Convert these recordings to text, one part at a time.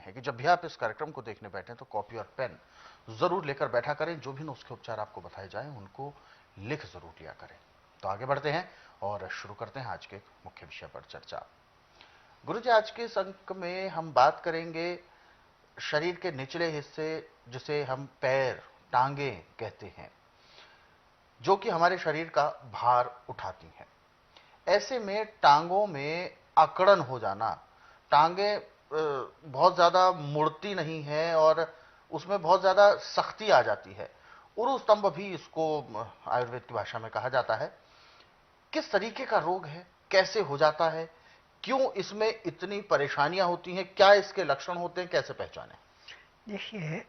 हैं कि जब भी आप इस कार्यक्रम को देखने बैठे तो कॉपी और पेन जरूर लेकर बैठा करें। जो भी नुस्खे उपचार आपको बताए जाएं उनको लिख जरूर लिया करें। तो आगे बढ़ते हैं और शुरू करते हैं आज के मुख्य विषय पर चर्चा। गुरुजी, आज के इस अंक में हम बात करेंगे शरीर के निचले हिस्से, जिसे हम पैर, टांगे कहते हैं, जो कि हमारे शरीर का भार उठाती हैं। ऐसे में टांगों में अकड़न हो जाना, टांगे बहुत ज्यादा मुड़ती नहीं है और उसमें बहुत ज्यादा सख्ती आ जाती है। उरु स्तंभ भी इसको आयुर्वेद की भाषा में कहा जाता है। किस तरीके का रोग है, कैसे हो जाता है, क्यों इसमें इतनी परेशानियां होती हैं, क्या इसके लक्षण होते हैं, कैसे पहचानें? देखिए,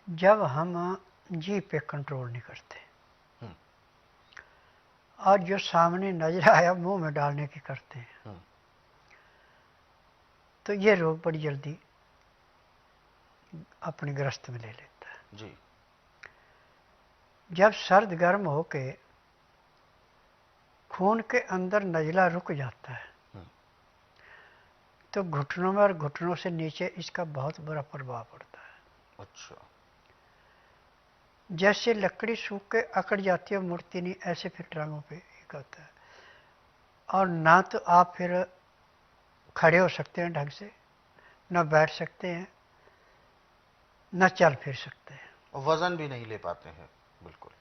जब हम जीभ पे कंट्रोल नहीं करते और जो सामने नजर आया मुंह में डालने की करते हैं, तो ये रोग बड़ी जल्दी अपनी गिरफ्त में ले लेता है जी। जब सर्द गर्म होके खून के अंदर नजला रुक जाता है तो घुटनों में और घुटनों से नीचे इसका बहुत बुरा प्रभाव पड़ता है। अच्छा। जैसे लकड़ी सूख के अकड़ जाती है, मुड़ती नहीं, ऐसे फिर टांगों पे एक होता है। और ना तो आप फिर खड़े हो सकते हैं ढंग से, न बैठ सकते हैं, न चल फिर सकते हैं, वजन भी नहीं ले पाते हैं। बिल्कुल।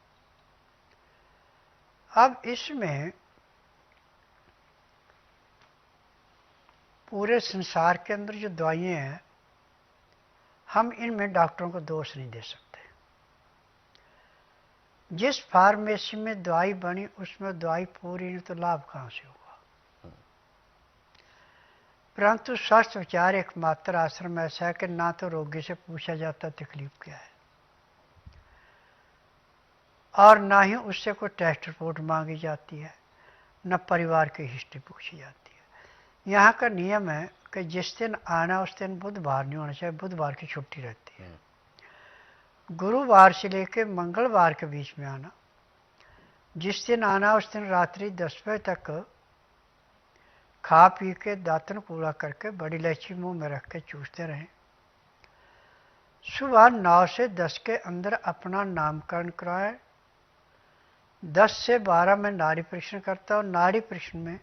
अब इसमें पूरे संसार के अंदर जो दवाइयाँ हैं, हम इनमें डॉक्टरों को दोष नहीं दे सकते। जिस फार्मेसी में दवाई बनी उसमें दवाई पूरी नहीं तो लाभ कहाँ से होगा। परंतु स्वास्थ्य विचार एकमात्र आश्रम ऐसा है कि ना तो रोगी से पूछा जाता तकलीफ क्या है और ना ही उससे कोई टेस्ट रिपोर्ट मांगी जाती है, न परिवार की हिस्ट्री पूछी जाती है। यहाँ का नियम है कि जिस दिन आना उस दिन बुधवार नहीं होना चाहिए, बुधवार की छुट्टी रहती है। गुरुवार से लेकर मंगलवार के बीच में आना, जिस दिन आना उस दिन रात्रि 10 बजे तक खा पी के दातन कूड़ा करके बड़ी इलायची मुंह में रख के चूसते रहें। सुबह 9 से 10 के अंदर अपना नामकरण कराएं। 10 से 12 में नाड़ी परीक्षण करता हूँ। नाड़ी परीक्षण में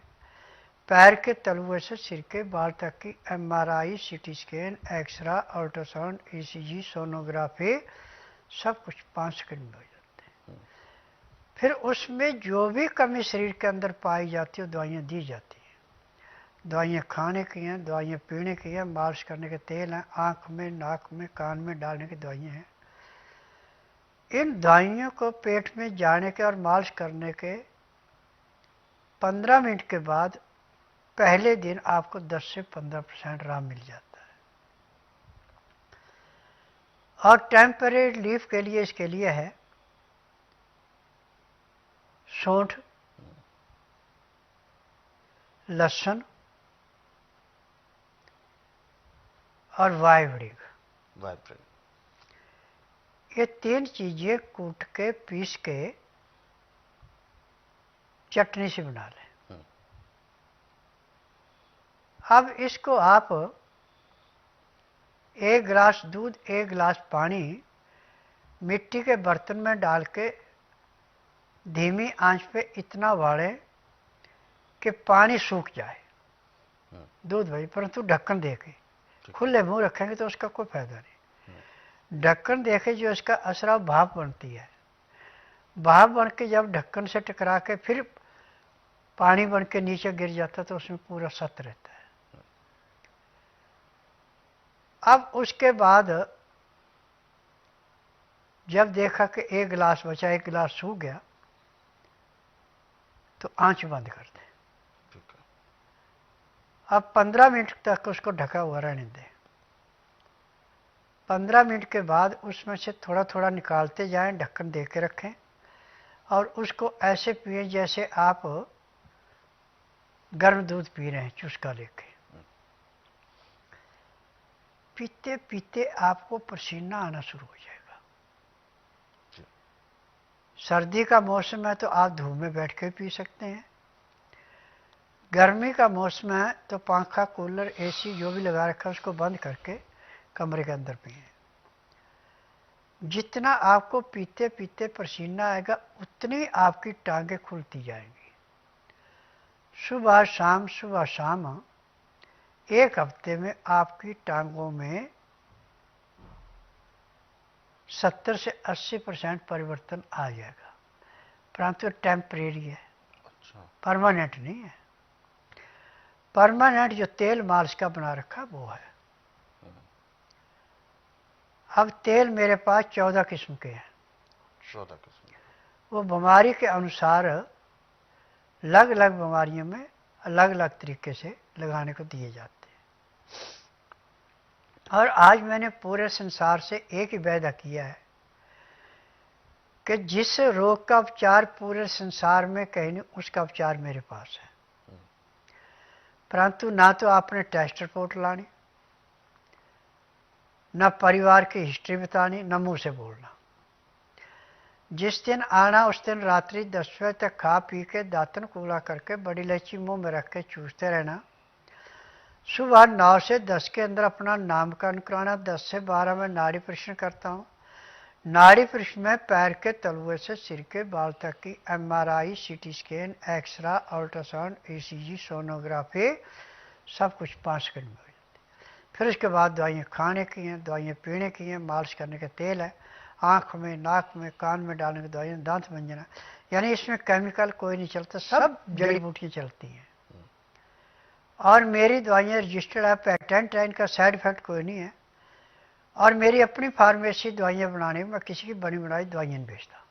पैर के तलुए से सिर के बाल तक की MRI, CT scan, X-ray, ultrasound, ECG, sonography, सब कुछ 5 सेकंड में हो जाते हैं। फिर उसमें जो भी कमी शरीर के अंदर पाई जाती है दवाइयाँ दी जाती हैं। दवाइयाँ खाने की हैं, दवाइयाँ पीने की हैं, मालिश करने के तेल हैं, आँख में, नाक में, कान में डालने की दवाइयाँ हैं। इन दवाइयों को पेट में जाने के और मालिश करने के 15 मिनट के बाद पहले दिन आपको 10 से 15% आराम मिल जाता है। और टेम्परेरी रिलीफ के लिए इसके लिए है सौंठ, लहसुन और वाइब्रिक। ये 3 चीजें कूट के पीस के चटनी से बना लें। अब इसको आप 1 गिलास दूध, 1 गिलास पानी मिट्टी के बर्तन में डाल के धीमी आंच पे इतना उबालें कि पानी सूख जाए, दूध भाई, परंतु ढक्कन दे के। खुले मुंह रखेंगे तो उसका कोई फायदा नहीं। ढक्कन देके जो इसका असरा भाप बनती है, भाप बन के जब ढक्कन से टकरा के फिर पानी बन के नीचे गिर जाता तो उसमें पूरा सत्य रहता है। अब उसके बाद जब देखा कि 1 गिलास बचा, 1 गिलास सूख गया, तो आंच बंद कर दें। अब 15 मिनट तक उसको ढका हुआ रहने दें। 15 मिनट के बाद उसमें से थोड़ा थोड़ा निकालते जाएं, ढक्कन दे के रखें और उसको ऐसे पिए जैसे आप गर्म दूध पी रहे हैं, चुस्का लेके। पीते पीते आपको पसीना आना शुरू हो जाएगा। सर्दी का मौसम है तो आप धूप में बैठ के पी सकते हैं। गर्मी का मौसम है तो पंखा, कूलर, एसी जो भी लगा रखा है उसको बंद करके कमरे के अंदर पिए। जितना आपको पीते पीते पसीना आएगा उतनी आपकी टांगें खुलती जाएंगी। सुबह शाम एक हफ्ते में आपकी टांगों में 70 से 80% परिवर्तन आ जाएगा, परंतु टेम्परेरी है, परमानेंट नहीं है। परमानेंट जो तेल मालिश का बना रखा वो है। अब तेल मेरे पास 14 किस्म के हैं। 14 किस्म। वो बीमारी के अनुसार अलग अलग बीमारियों में अलग अलग तरीके से लगाने को दिए जाते हैं। और आज मैंने पूरे संसार से एक ही वायदा किया है कि जिस रोग का उपचार पूरे संसार में कहीं नहीं, उसका उपचार मेरे पास है। परंतु ना तो आपने टेस्ट रिपोर्ट लानी, न परिवार की हिस्ट्री बतानी, न मुंह से बोलना। जिस दिन आना उस दिन रात्रि 10 बजे तक खा पी के दातन कूला करके बड़ी इलायची मुंह में रख के चूसते रहना। सुबह 9 से 10 के अंदर अपना नामकरण कराना। 10 से 12 में नाड़ी परीक्षण करता हूँ। नाड़ी परीक्षण में पैर के तलुए से सिर के बाल तक की MRI, CT scan, X-ray, ultrasound, ECG, sonography सब कुछ 5 सेकंड में हो जाती है। फिर उसके बाद दवाइयाँ खाने की हैं, दवाइयाँ पीने की हैं, मालिश करने का तेल है, आँख में, नाक में, कान में डालने की दवाइयाँ, दांत मंजना, यानी इसमें केमिकल कोई नहीं चलता, सब जड़ी बूटियाँ चलती हैं। और मेरी दवाइयाँ रजिस्टर्ड है, पेटेंट है, इनका साइड इफेक्ट कोई नहीं है। और मेरी अपनी फार्मेसी दवाइयाँ बनाने में मैं किसी की बनी बनाई दवाइयाँ नहीं बेचता।